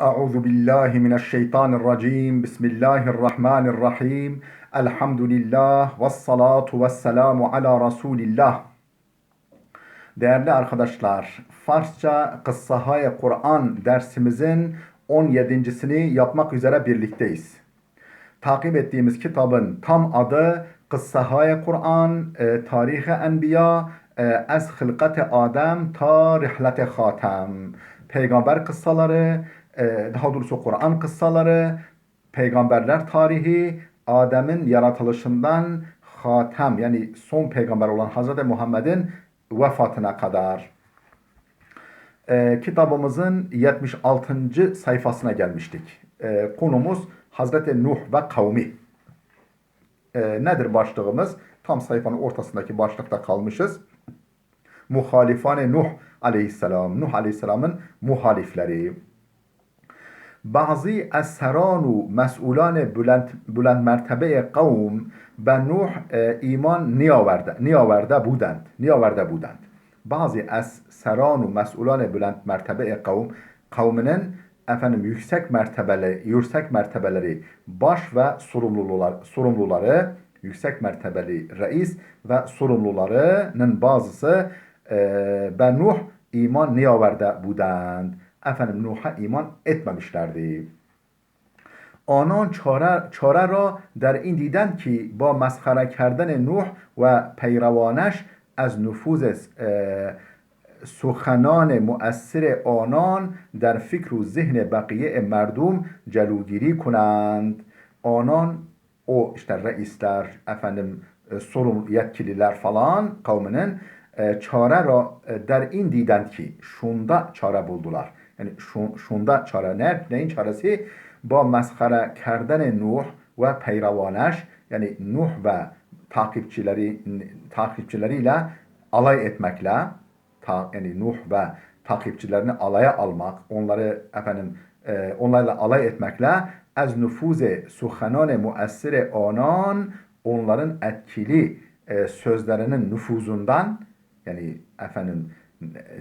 أعوذ بالله من الشيطان الرجيم بسم الله الرحمن الرحيم الحمد لله والصلاة والسلام على رسول الله. Değerli arkadaşlar, Farsça Kıssahâ-i Kur'an dersimizin 17.sini yapmak üzere birlikteyiz. Takip ettiğimiz kitabın tam adı Kıssahâ-i Kur'an, Tarih-i Enbiya, Ez Hılkat-i Adem ta Rihlet-i Hatem. Peygamber kıssaları, daha doğrusu Kur'an kıssaları, peygamberler tarihi, Adem'in yaratılışından Hatem yani son peygamber olan Hazreti Muhammed'in vefatına kadar. Kitabımızın 76. sayfasına gelmiştik. Konumuz Hazreti Nuh ve kavmi. Nedir başlığımız? Tam sayfanın ortasındaki başlıkta kalmışız. Muhalifane Nuh aleyhisselam. Nuh aleyhisselamın muhalifleri. Bazı esheranu mesulan bülent mertebe kavm به نوح ایمان نیاورده بودند. Bazı esseran و مسئولان بلند mertebe kavminin yüksek mertebeleri baş ve sorumluları yüksek mertebeli reis ve sorumlularının bazısı به Nuh iman نیاورده بودند. Nuh'a iman etmemişlerdi. آنان چاره را در این دیدند که با مسخره کردن نوح و پیروانش از نفوذ سخنان مؤثر آنان در فکر و ذهن بقیه مردم جلوگیری کنند. Anan o işte reisler, sorumlu yetkililer falan kavminin çare ra der in didend ki şunda çare buldular. Yani şunda çare neyin çaresi? با مسخره کردن نوح و پیروانش yani Nuh ve takipçileriyle alay etmekle yani Nuh ve takipçilerini alaya almak, onlarla alay etmekle az nüfuze suhanan muessire anan onların etkili sözlerinin nüfuzundan yani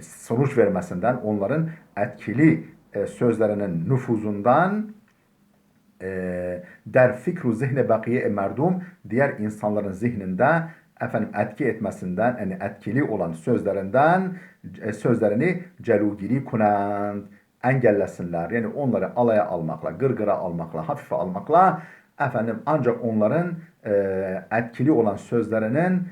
sonuç vermesinden onların etkili sözlerinin nüfuzundan der fikru zihne bakiye merdum diğer insanların zihninde etki etmesinden yani etkili olan sözlerini celugiri kunan engellesinler. Yani onları alaya almakla, gırgıra almakla, hafife almakla ancak onların etkili olan sözlerinin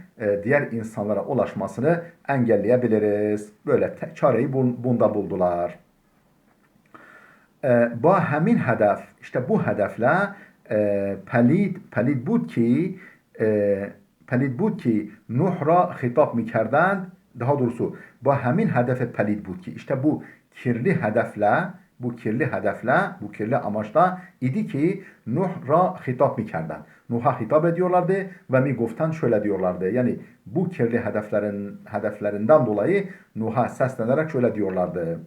diğer insanlara ulaşmasını engelleyebiliriz. Böyle çareyi bunda buldular. با همین هدف işte bu hedefle پلید بود ki Nuh را خطاب میکردند daha doğrusu با همین هدف پلید بود ki işte bu kirli amaçla idi ki Nuh ra hitap mikerden. Nuh'a hitap ediyorlardı ve mi goftan şöyle diyorlardı. Yani bu kirli hedeflerinden dolayı Nuh'a seslenerek şöyle diyorlardı.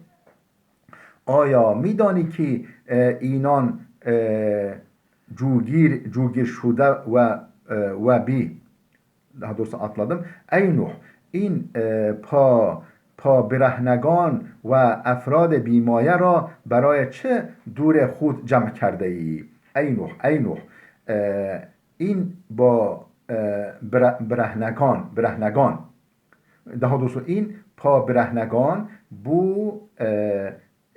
آیا میدانی که اینان جوگیر شده و بی daha doğrusu atladım. Ey Nuh این پا برهنگان و افراد بیمایه را برای چه دور خود جمع کرده ای؟ ای نوح این با برهنگان daha doğrusu این پا برهنگان bu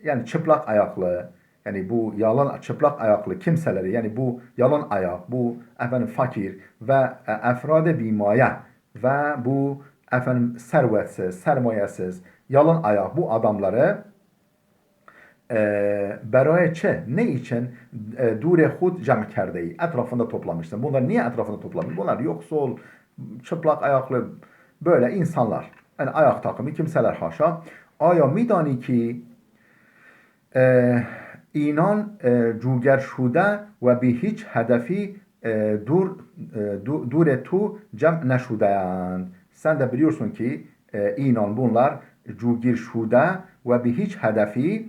yani çıplak ayaklı yani bu çıplak ayaklı kimseleri yani bu yalan ayak bu fakir ve efrade bimaya ve bu servetsiz, sermayesiz, yalan ayak bu adamları beraye ne için dure hud cem kerdeyi etrafında toplamışsın. Bunlar niye etrafında toplamış? Bunlar yoksul, çıplak ayaklı böyle insanlar. Yani ayak takımı kimseler haşa. Aya midani ki اینان جوگر شده و به هیچ هدفی دور تو cem نشده‌اند. Sen de biliyorsun ki inan bunlar cugir şude ve bir hiç hedefi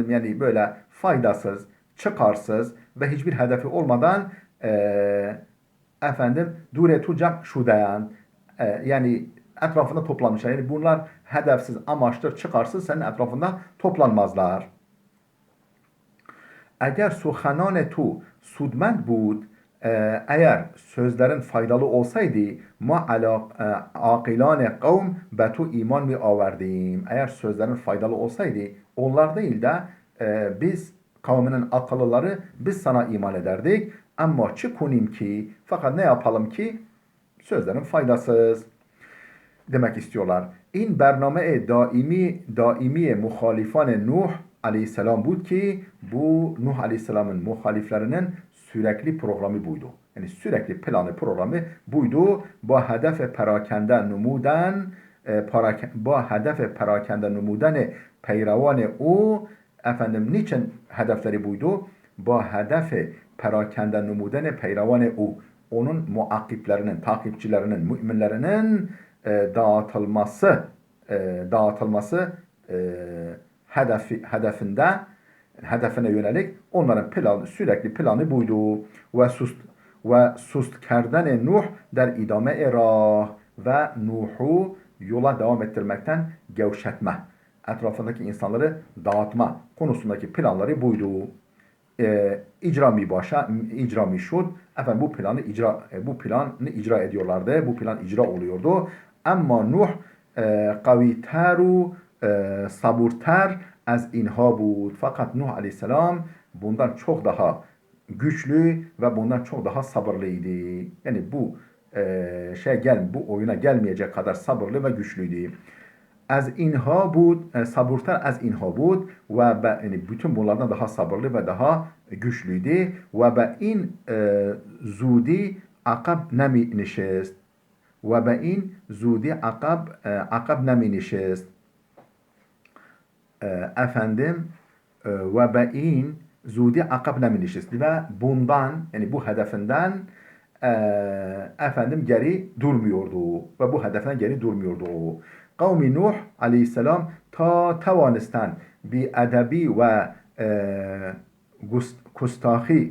yani böyle faydasız, çıkarsız ve hiçbir hedefi olmadan duretu cem şudeyan yani etrafında toplanmışlar. Yani bunlar hedefsiz, amaçlı, çıkarsız senin etrafında toplanmazlar. eğer سخنان تو سودمند بود eğer sözlerin faydalı olsaydı ma ala akilane kavm به تو iman mi averdiyim. Eğer sözlerin faydalı olsaydı onlar değil de biz kavminin akıllıları biz sana iman ederdik. Ama çıkunayım ki fakat ne yapalım ki sözlerin faydasız demek istiyorlar. این برنامه daimi muhalifan Nuh aleyhisselam بود ki bu Nuh aleyhisselamın muhaliflerinin sürekli programı buydu. Yani sürekli planı programı buydu. با هدف پراکنده نمودن پیروان او efendim niçin hedefleri buydu? با هدف پراکنده نمودن پیروان او onun muakkiplerinin, takipçilerinin, müminlerinin dağıtılması hedefine yönelik onların sürekli planı buydu. Ve sust kerdene Nuh der idame rah ve Nuh'u yola devam ettirmekten gevşetme. Etrafındaki insanları dağıtma konusundaki planları buydu. İcra mi şud. Efendim bu planı icra ediyorlardı. Bu plan icra oluyordu. Ama Nuh kaviteru saburter az inha bud. Fakat Nuh aleyhisselam bundan çok daha güçlü ve bundan çok daha sabırlıydı. Yani bu bu oyuna gelmeyecek kadar sabırlı ve güçlüydü. Az inha bud, saburtar az inha bud ve yani bütün bunlardan daha sabırlı ve daha güçlüydü. Ve be in zudi akab nemi nişest. Ve be in zudi akab nemi nişest. Efendim ve be in zudi akab nemi nişest. Ve bundan yani bu hedefinden efendim geri durmuyordu. Ve bu hedeften geri durmuyordu. Kavmi Nuh aleyhisselam ta توانستند بی ادبی و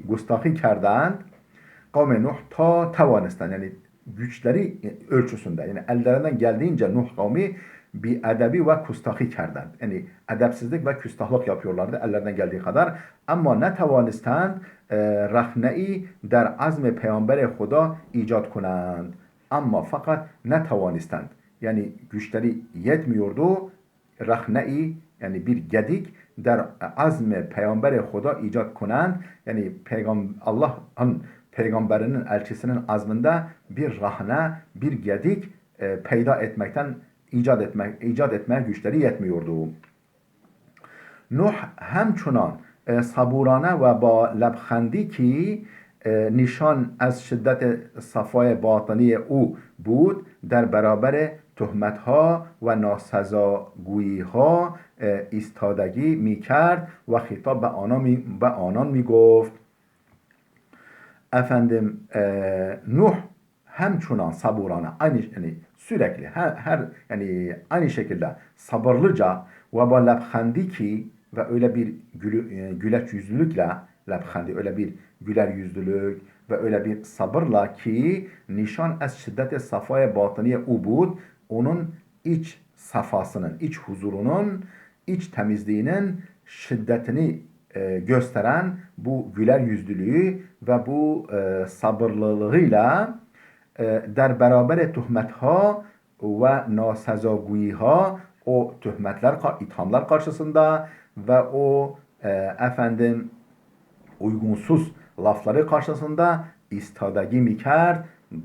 گستاخی کردند. Kavmi Nuh ta توانستند yani güçleri ölçüsünde yani ellerinden geldiğince Nuh kavmi bir edebi ve kustahi kerdend. Yani edepsizlik ve küstahlık yapıyorlardı ellerinden geldiği kadar. Ama ne توانستند رخنه‌ای در عزم پیامبر خدا ایجاد کنند. Ama fakat ne توانستند yani güçleri yetmiyordu. Rahne-i yani bir gedik der azme peygamberi Huda icat kunand yani Allah'ın peygamberinin elçisinin azmında bir rahne, bir gedik icat etmeye güçleri yetmiyordu. Nuh همچنان صبورانه و با لبخندی که نشان از شدت صفای باطنی او بود در برابر تهمت‌ها و ناسزاگویی‌ها ایستادگی می‌کرد و خطاب به آنان می‌گفت. Efendim Nuh همچنان صبورانه yani sürekli yani aynı şekilde sabırlıca ve با لبخندی ki ve öyle bir güleç yüzlülükle lebhandi öyle bir güler yüzlülük ve öyle bir sabırla ki nişan es şiddete safaya batıniye ubud onun iç safasının, iç huzurunun, iç temizliğinin şiddetini gösteren bu güler yüzlülüğü ve bu sabırlılığıyla der beraber tuhmetha ve nasezaguiha o tuhmetler, ithamlar karşısında ve o uygunsuz lafları karşısında istadagi mikerd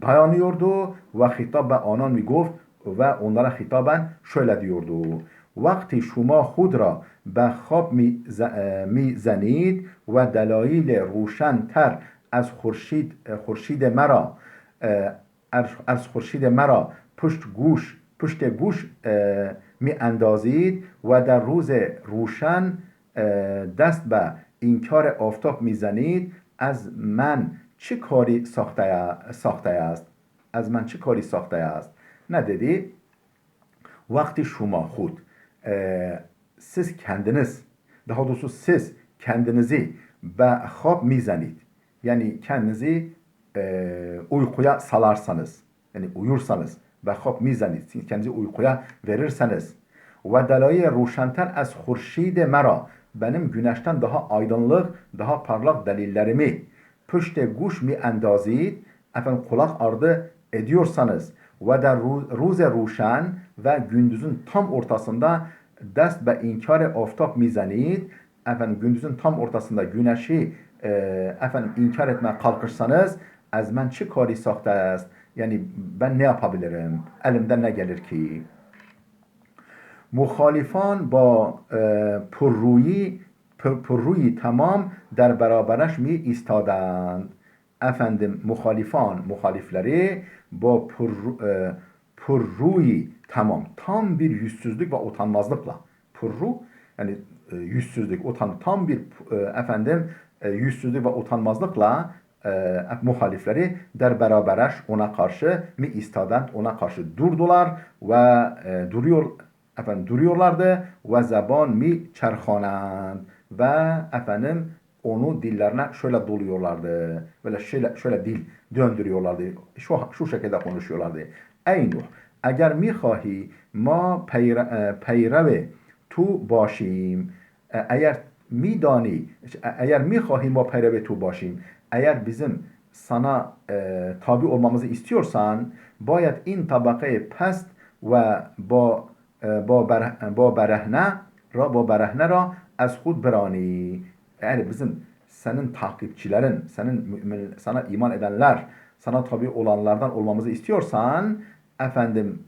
dayanıyordu ve hitap be anan migoft ve onlara hitaben şöyle diyordu. Vakti şuma hudra be khab mi zanid ve delail روشن تر از خورشید مرا پشت گوش می اندازید و در روز روشن دست به اینکار آفتاب میزنید از من چه کاری ساخته است از من چه کاری ساخته است ne dedi vakti şuma hud siz kendiniz daha doğrusu siz kendinizi be khab mizanid yani kendinizi uykuya salarsanız yani uyursanız be khab mizanid kendinizi uykuya verirseniz ve dalayı ruşanter az khurşid mera benim güneşten daha aydınlık, daha parlak delillerimi püşte guş mi endazid, efendim kulak ardı ediyorsanız ve de ruze ruşen ve gündüzün tam ortasında dest ve inkar aftap mizanid, efendim gündüzün tam ortasında güneşi efendim inkar etmeye kalkışsanız az men çi kari sakte است. Yani ben ne yapabilirim? Elimden ne gelir ki? مخالفان با پررویی تمام در برابرش می ایستادند. Efendim muhalifleri bu purruyi tam bir yüzsüzlük ve utanmazlıkla purru yani yüzsüzlük tam bir yüzsüzlük ve utanmazlıkla muhalifleri der berabereş ona karşı mi istadan ona karşı durdular ve duruyorlardı ve zaban mi çerxanand ve onu dillerine şöyle doluyorlardı. Böyle şöyle dil döndürüyorlardı. Şu şekilde konuşuyorlardı. Ey Nuh, eğer mihahi ma peyrev tu başim, eğer mihahi ma peyrev tu başim, eğer bizim sana tabi olmamızı istiyorsan, bayet in tabakayı pest ve با برهنه را از خود برانی. Yani bizim senin takipçilerin, sana iman edenler, sana tabi olanlardan olmamızı istiyorsan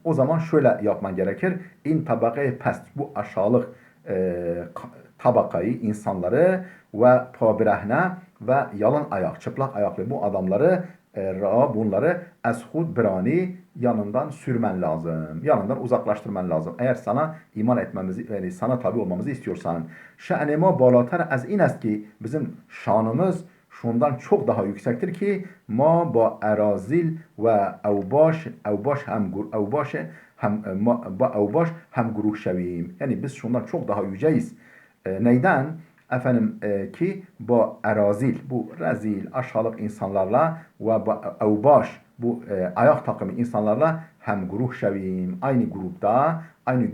o zaman şöyle yapman gerekir. İn tabakayı pest, bu aşağılık tabakayı, insanları ve pabirehne ve yalan ayak, çıplak ayaklı bu adamları bunları eshud birani yanından sürmen lazım. Yanından uzaklaştırman lazım. Eğer sana iman etmemizi, yani sana tabi olmamızı istiyorsan. Şe'nema balatar az in est ki bizim şanımız şundan çok daha yüksektir ki ma ba erazil ve evbaş hem guruh şevim. Yani biz şundan çok daha yüceyiz. Neyden? Ki bu erazil, bu rezil, aşağılık insanlarla ve bu evbaş, bu ayak takımı insanlarla hem gruh şevim, aynı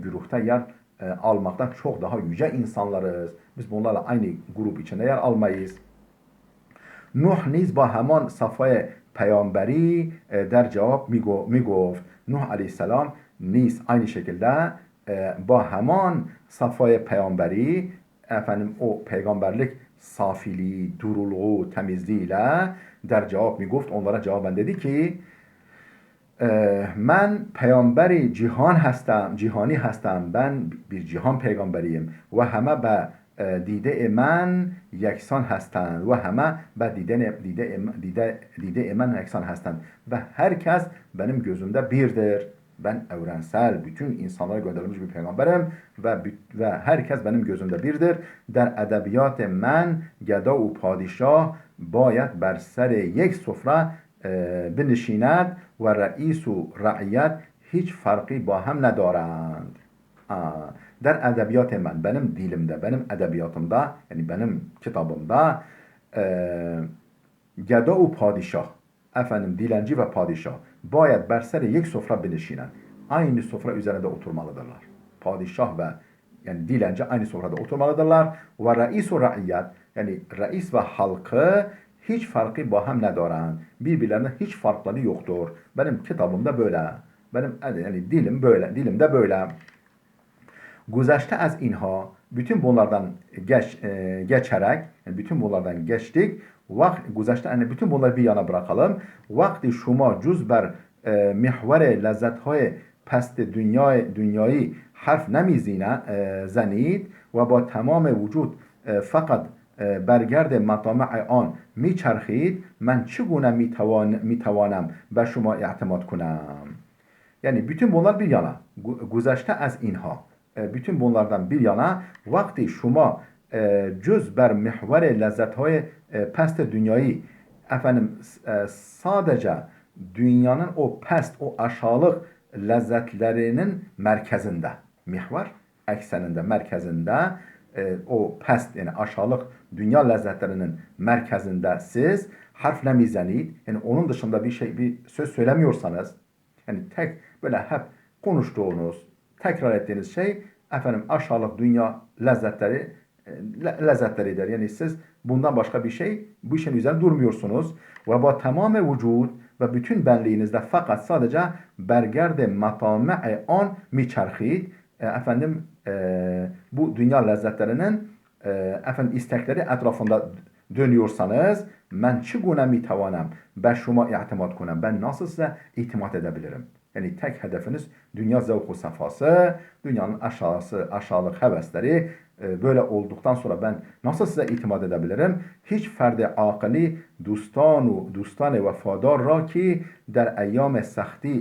grupta yer almaktan çok daha yüce insanlarız. Biz bunlarla aynı grup içinde yer almayız. Nuh niz ba heman safhaya peygamberi der cevap migoft. Nuh aleyhisselam niz aynı şekilde ba heman safhaya peygamberi o peygamberlik safiliği, duruluğu, temizliğiyle der cevap migoft. Onlara cevaben dedi ki من پیامبر جهانی هستم ben bir cihan peygamberiyim ve همه به دیده من یکسان هستند و همه به دیده من یکسان هستند ve herkes benim gözümde birdir. Ben evrensel, bütün insanlara gönderilmiş bir peygamberim ve herkes benim gözümde birdir. Der edebiyat men geda و padişah باید بر سر یک سفره بنشیند و رئیس و رعیت hiç farkı با هم ندارند. Der edebiyat benim dilimde, benim edebiyatımda, yani benim kitabımda geda و padişah, dilenci ve padişah bayet berser yek sofra binişinen. Aynı sofra üzerinde oturmalıdırlar. Padişah ve yani dilenci aynı sofrada oturmalıdırlar. Ve reis ve raiyet, yani reis ve halkı hiç farkı bahem nedaran. Birbirlerine hiç farkları yoktur. Benim kitabımda böyle. Benim yani dilimde böyle. Güzeşte az inha, bütün bunlardan geçerek, yani bütün bunlardan geçtik. Güzeşte yani bütün bunları bir yana bırakalım. Vakti şuma cüz ber mihvere lezzethay pest dünyayı harf nemizine zenid ve ba tamam vücut fakat برگرد مطامع آن میچرخید من چگونه میتوانم به شما اعتماد کنم. Yani bütün bunlar bir yana. Güzeşte az inha. Bütün bunlardan bir yana vakti şuma cüz ber mihvere lezzethay pest dünyayı sadece dünyanın o pest, o aşağılık lezzetlerinin merkezinde. Mihver ekseninde, merkezinde o pest yani aşağılık dünya lezzetlerinin merkezinde siz harfle mizenid yani onun dışında bir söz söylemiyorsanız yani tek böyle hep konuştuğunuz tekrar ettiğiniz şey aşağılık dünya lezzetleri lezzetleridir. Yani siz bundan başka bu işin üzerine durmuyorsunuz. Ve ba tamam vücud ve bütün benliğinizde fakat sadece bergerde matame an miçerhid. Bu dünya lezzetlerinin istekleri etrafında dönüyorsanız ben çigune mitavanem ben şuma itimat kunam, ben nasıl size itimat edebilirim? Yani tek hedefiniz dünya zevku safhası, dünyanın aşağılık hevesleri. Böyle olduktan sonra ben nasıl size itimat edebilirim? Hiç ferdi akılli dostan vefadar را ki در ایام سختی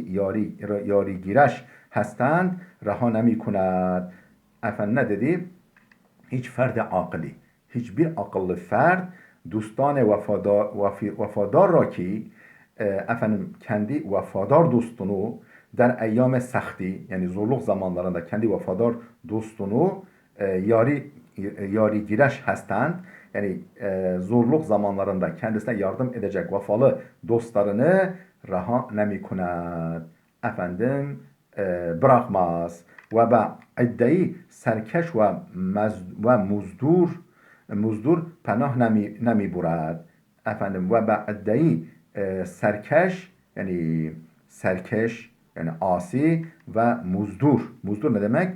yari گیرش هستند رها نمی کند. Efendim ne dedi? Hiç ferdi akılli, hiçbir akıllı fert vefadar را ki kendi vefadar dostunu der eyyam sahti, yani zorluk zamanlarında kendi vefadar dostunu yari gireş hastand, yani zorluk zamanlarında kendisine yardım edecek vefalı dostlarını raha nemikunad, bırakmaz ve iddiayı serkeş ve muzdur pənah nemi burad. Ve iddiayı serkeş, yani serkeş, yani asi ve muzdur. Muzdur ne demek?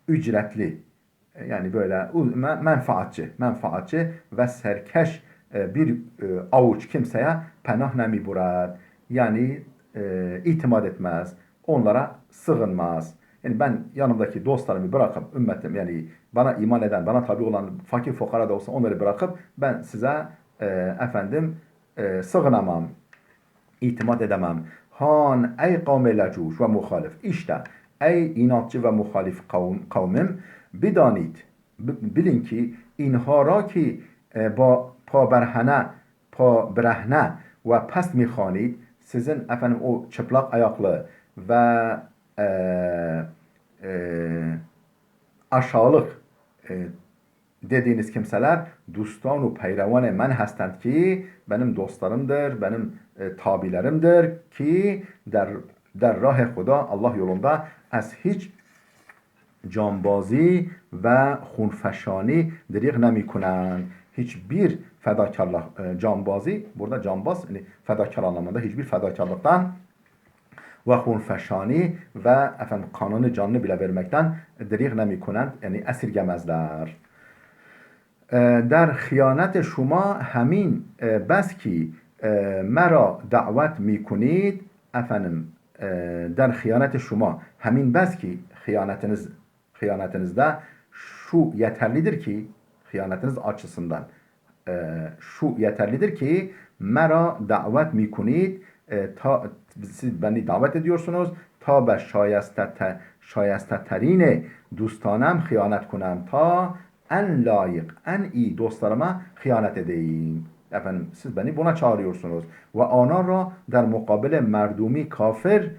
Ücretli. Yani böyle menfaatçi ve serkeş bir avuç kimseye pənah nemi burad. Yani itimat etmez. Onlara sığınmaz. Yani ben yanımdaki dostlarımı bırakıp ümmetim, yani bana iman eden, bana tabi olan fakir fukara da olsa onları bırakıp ben size sığınamam, itimat edemem. Han ey kavme lecuş ve muhalif. İşte ey inatçı ve muhalif kavmim, bidanid, bilin ki اینها را که با پا برهنه و پست میخوانید sizin o çıplak ayaklı ve aşağılık dediğiniz kimseler dostanu peyrevan men hastند ki benim dostlarımdır, benim tabilerimdir ki der rah Huda, Allah yolunda az hiç canbazi ve hunfeşani deriq nemi kunand. Hiçbir fedakarlık, canbazi, burada canbaz yani fedakar anlamında, hiçbir fedakarlıktan ve hunfeşani ve kanını canını bile vermekten deriq nemi kunand, yani esirgemezler. در خیانت شما همین بس که مرا دعوت میکنید در خیانت شما همین بس ki hıyanetinizde şu yeterlidir ki, hıyanetiniz açısından şu yeterlidir ki mera davet mikunid, siz beni davet ediyorsunuz ta به شایسته ترین دوستانم خیانت کنم تا en layık, en iyi dostlarıma hıyanet edeyim. Siz beni buna çağırıyorsunuz. Ve ana ra der mukabele merdumi kafir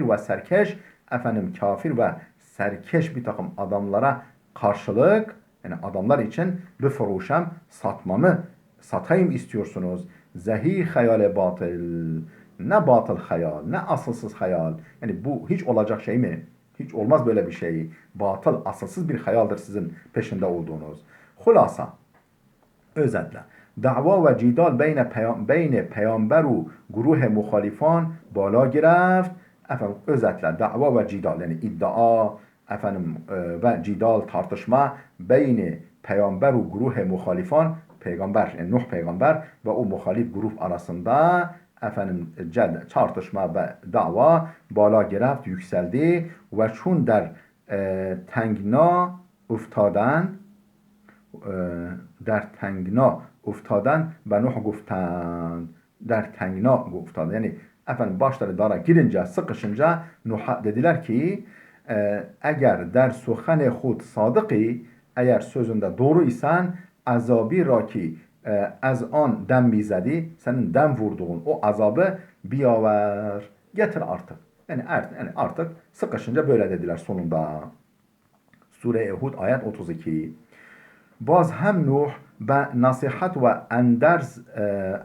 ve serkeş, kafir ve serkeş bir takım adamlara karşılık, yani adamlar için bir furuşam satayım istiyorsunuz. Zehi hayale batıl, ne batıl hayal, ne asılsız hayal. Yani bu hiç olacak şey mi? Hiç olmaz böyle bir şey. Batıl, asılsız bir hayaldir sizin peşinde olduğunuz. Hulasa, özetle. Dava ve cidal beyne peygamber و گروه muhalifan بالا گرفت. Özetle dava ve cidal, yani iddia ve cidal, tartışma beyne peygamber و گروه muhalifan, peygamber, yani Nuh peygamber ve o muhalif grup arasında tartışma ve dava بالا گرفت, yükseldi ve çun der tengna افتادن به Nuh گفتند. در تنگنا گفتند. Yani başları dara girince, sıkışınca Nuh'a dediler ki eğer der suhan khud sadıqi, eğer sözünde doğru isen azabı ra ki az an dem mizedi, senin dem vurduğun o azabı biyaver, getir artık. Yani artık sıkışınca böyle dediler sonunda. Sure-i Hud ayet 32. باز هم نوح به نصیحت و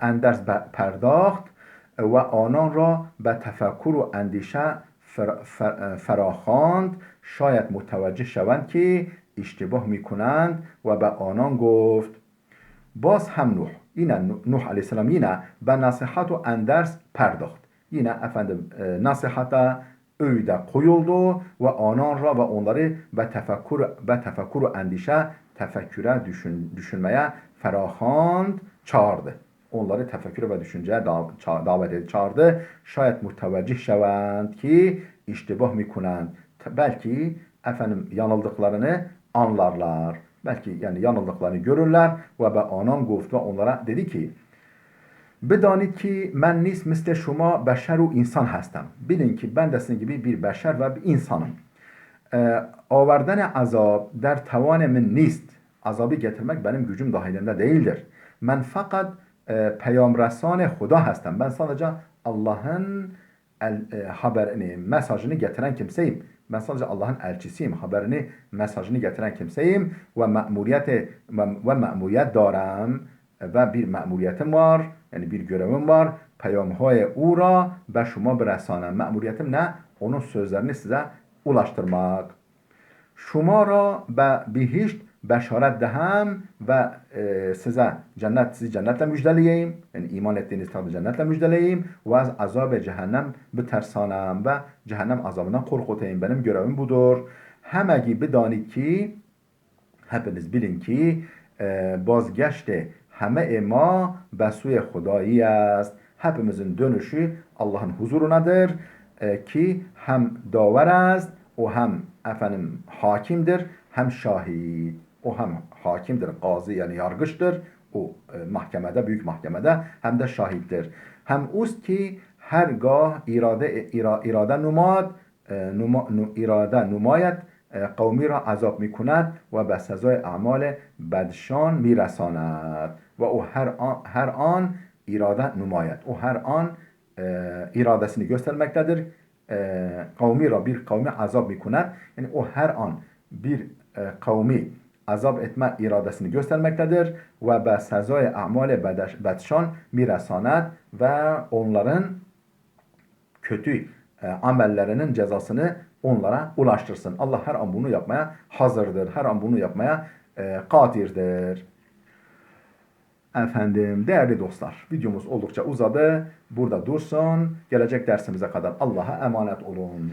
اندرز پرداخت و آنان را به تفکر و اندیشه فراخواند شاید متوجه شوند که اشتباه میکنند و به آنان گفت. باز هم نوح علیه السلام به nasihat و اندرس pardakht. Efendim nasihata, öğüde koyuldu ve onları ve tefekkür ve endişe, tefekküre düşünmeye ferahand çağırdı. Onları tefekküre ve düşünceye davet edip çağırdı. Şayet müteveccih şevend ki iştibah mikunend. Belki yanıldıklarını anlarlar. Belki yanıldıklarını görürler ve anan گفت ve onlara dedi ki بدانید که من نیست مثل شما بشر و insan هستم. Bilin ki ben de sizin gibi bir beşer ve bir insanım. آوردن azab der tavan min نیست. Azabı getirmek benim gücüm dahilinde değildir. Ben fakat peygambersan Huda هستم. Ben sadece Allah'ın haberini, mesajını getiren kimseyim. Ben sadece Allah'ın elçisiyim. Haberini, mesajını getiren kimseyim ve ma'muriyet darım ve bir ma'muriyetim var. Yani bir görevim var. Peygamber'e uğra ve şuma برسانم. Ma'muriyetim ne? Onun sözlerini size ulaştırmak. شما را به بهشت بشارت دهم و sizi cennetle müjdeleyeyim. Yani iman ettiğiniz takdirde cennetle müjdeleyeyim ve az azab cehennem betersanam ve cehennem azabından korkutayım. Benim görevim budur. Hemegi بدانید ki hepiniz bilin ki بازگشت همه ما به سوی خدایی است. Hepimizin dönüşü Allah'ın huzurunadır ki hem daver است o hem hakimdir hem şahit. O hem hakimdir, gazi yani yargıçtır. O mahkemede, büyük mahkemede hem de şahittir. Hem ost ki hergah irade numayet قومی را عذاب می کند و به سزای اعمال بدشان می رساند و او her an irade numayet. O her an iradesini göstermektedir. Kavmi ra bir kavmi azap mi kund. Yani o her an bir kavmi azap etme iradesini göstermektedir ve به سزای اعمال بدشان می رساند ve onların kötü amellerinin cezasını onlara ulaştırsın. Allah her an bunu yapmaya hazırdır. Her an bunu yapmaya kadirdir. Efendim, değerli dostlar, videomuz oldukça uzadı. Burada dursun. Gelecek dersimize kadar Allah'a emanet olun.